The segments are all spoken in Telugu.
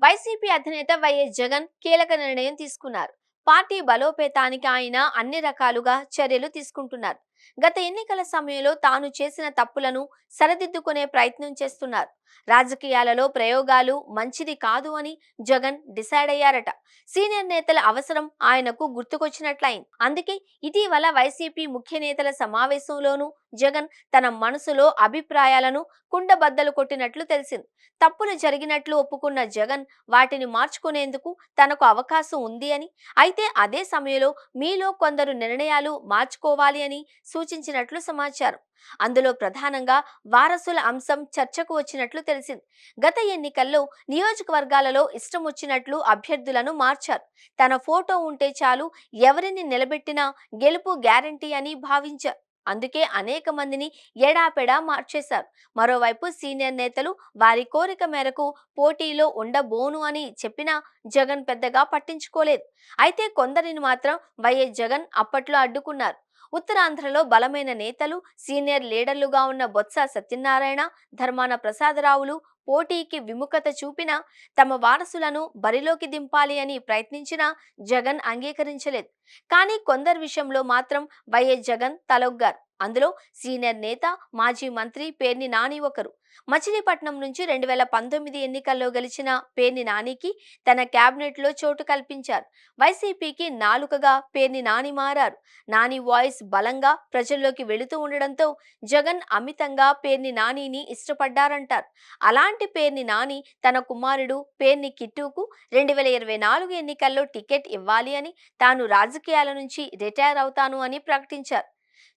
వైసీపీ అధినేత వైఎస్ జగన్ కీలక నిర్ణయం తీసుకున్నారు. పార్టీ బలోపేతానికి ఆయన అన్ని రకాలుగా చర్యలు తీసుకుంటున్నారు. గత ఎన్నికల సమయంలో తాను చేసిన తప్పులను సరిదిద్దుకునే ప్రయత్నం చేస్తున్నారు. రాజకీయాలలో ప్రయోగాలు మంచిది కాదు అని జగన్ డిసైడ్ అయ్యారట. సీనియర్ నేతల అవసరం ఆయనకు గుర్తుకొచ్చినట్లయింది. అందుకే ఇటీవల వైసీపీ ముఖ్య నేతల సమావేశంలోనూ జగన్ తన మనసులో అభిప్రాయాలను కుండబద్దలు కొట్టినట్లు తెలిసింది. తప్పులు జరిగినట్లు ఒప్పుకున్న జగన్ వాటిని మార్చుకునేందుకు తనకు అవకాశం ఉంది అని, అయితే అదే సమయంలో మీలో కొందరు నిర్ణయాలు మార్చుకోవాలి అని సూచించినట్లు సమాచారం. అందులో ప్రధానంగా వారసుల అంశం చర్చకు వచ్చినట్లు తెలిసింది. గత ఎన్నికల్లో నియోజకవర్గాలలో ఇష్టం వచ్చినట్లు అభ్యర్థులను మార్చారు. తన ఫోటో ఉంటే చాలు, ఎవరిని నిలబెట్టినా గెలుపు గ్యారంటీ అని భావించారు. అందుకే అనేక మందిని ఎడాపెడా మార్చేశారు. మరోవైపు సీనియర్ నేతలు వారి కోరిక మేరకు పోటీలో ఉండబోను అని చెప్పినా జగన్ పెద్దగా పట్టించుకోలేదు. అయితే కొందరిని మాత్రం వైఎస్ జగన్ అప్పట్లో అడ్డుకున్నారు. ఉత్తరాంధ్రలో బలమైన నేతలు, సీనియర్ లీడర్లుగా ఉన్న బొత్స సత్యనారాయణ, ధర్మాన ప్రసాదరావులు పోటీకి విముఖత చూపినా తమ వారసులను బరిలోకి దింపాలి అని ప్రయత్నించినా జగన్ అంగీకరించలేదు. కానీ కొందరి విషయంలో మాత్రం వైఎస్ జగన్ తలొగ్గారు. అందులో సీనియర్ నేత, మాజీ మంత్రి పేర్ని నాని ఒకరు. మచిలీపట్నం నుంచి 2019 ఎన్నికల్లో గెలిచిన పేర్ని నానికి తన కేబినెట్ లో చోటు కల్పించారు. వైసీపీకి నాలుకగా పేర్ని నాని మారారు. నాని వాయిస్ బలంగా ప్రజల్లోకి వెళుతూ ఉండడంతో జగన్ అమితంగా పేర్ని నానిని ఇష్టపడ్డారంటారు. అలాంటి పేర్ని నాని తన కుమారుడు పేర్ని కిట్టుకు 2024 ఎన్నికల్లో టికెట్ ఇవ్వాలి అని, తాను రాజకీయాల నుంచి రిటైర్ అవుతాను అని ప్రకటించారు.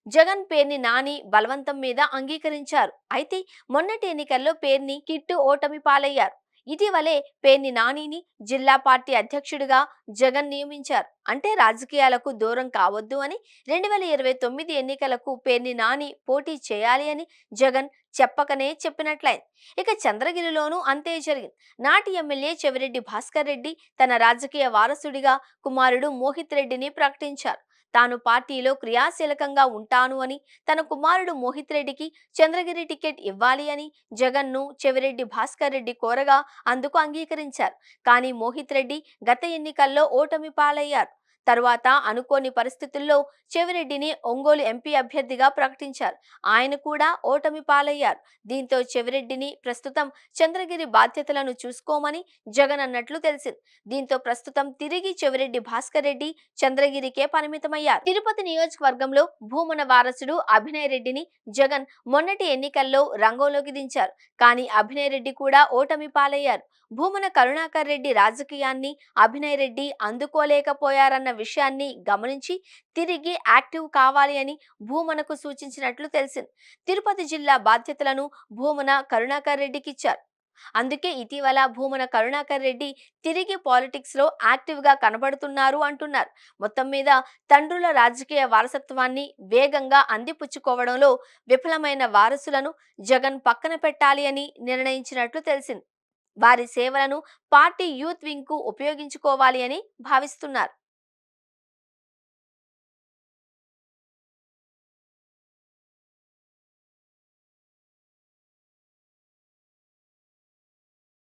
జగన్ పేర్ని నాని బలవంతం మీద అంగీకరించారు. అయితే మొన్నటి ఎన్నికల్లో పేర్ని కిట్టు ఓటమి పాలయ్యారు. ఇటీవలే పేర్ని నానిని జిల్లా పార్టీ అధ్యక్షుడిగా జగన్ నియమించారు. అంటే రాజకీయాలకు దూరం కావద్దు అని, 2029 ఎన్నికలకు పేర్ని నాని పోటీ చేయాలి అని జగన్ చెప్పకనే చెప్పినట్లయింది. ఇక చంద్రగిరిలోనూ అంతే జరిగింది. నాటి ఎమ్మెల్యే చెవిరెడ్డి భాస్కర్ రెడ్డి తన రాజకీయ వారసుడిగా కుమారుడు మోహిత్ రెడ్డిని ప్రకటించారు. తాను పార్టీలో క్రియాశీలకంగా ఉంటాను అని, తన కుమారుడు మోహిత్ రెడ్డికి చంద్రగిరి టికెట్ ఇవ్వాలి అని జగన్ను చెవిరెడ్డి భాస్కర్ రెడ్డి కోరగా అందుకు అంగీకరించారు. కానీ మోహిత్ రెడ్డి గత ఎన్నికల్లో ఓటమి పాలయ్యారు. తరువాత అనుకోని పరిస్థితుల్లో చెవిరెడ్డిని ఒంగోలు ఎంపీ అభ్యర్థిగా ప్రకటించారు. ఆయన కూడా ఓటమి పాలయ్యారు. దీంతో చెవిరెడ్డిని ప్రస్తుతం చంద్రగిరి బాధ్యతలను చూసుకోమని జగన్ అన్నట్లు తెలిసింది. దీంతో ప్రస్తుతం తిరిగి చెవిరెడ్డి భాస్కర్ రెడ్డి చంద్రగిరికే పరిమితమయ్యారు. తిరుపతి నియోజకవర్గంలో భూమన వారసుడు అభినయ్ రెడ్డిని జగన్ మొన్నటి ఎన్నికల్లో రంగంలోకి దించారు. కానీ అభినయ్ రెడ్డి కూడా ఓటమి పాలయ్యారు. భూమన కరుణాకర్ రెడ్డి రాజకీయాన్ని అభినయ్ రెడ్డి అందుకోలేకపోయారన్న విషయాన్ని గమనించి తిరిగి యాక్టివ్ కావాలి అని భూమనకు సూచించినట్లు తెలిసింది. తిరుపతి జిల్లా బాధ్యతలను భూమన కరుణాకర్ రెడ్డికి ఇచ్చారు. అందుకే ఇటీవల భూమన కరుణాకర్ రెడ్డి తిరిగి పాలిటిక్స్ లో యాక్టివ్ గా కనబడుతున్నారు అంటున్నారు. మొత్తం మీద తండ్రుల రాజకీయ వారసత్వాన్ని వేగంగా అందిపుచ్చుకోవడంలో విఫలమైన వారసులను జగన్ పక్కన పెట్టాలి అని నిర్ణయించినట్లు తెలిసింది. వారి సేవలను పార్టీ యూత్ వింగ్ కు ఉపయోగించుకోవాలి అని భావిస్తున్నారు.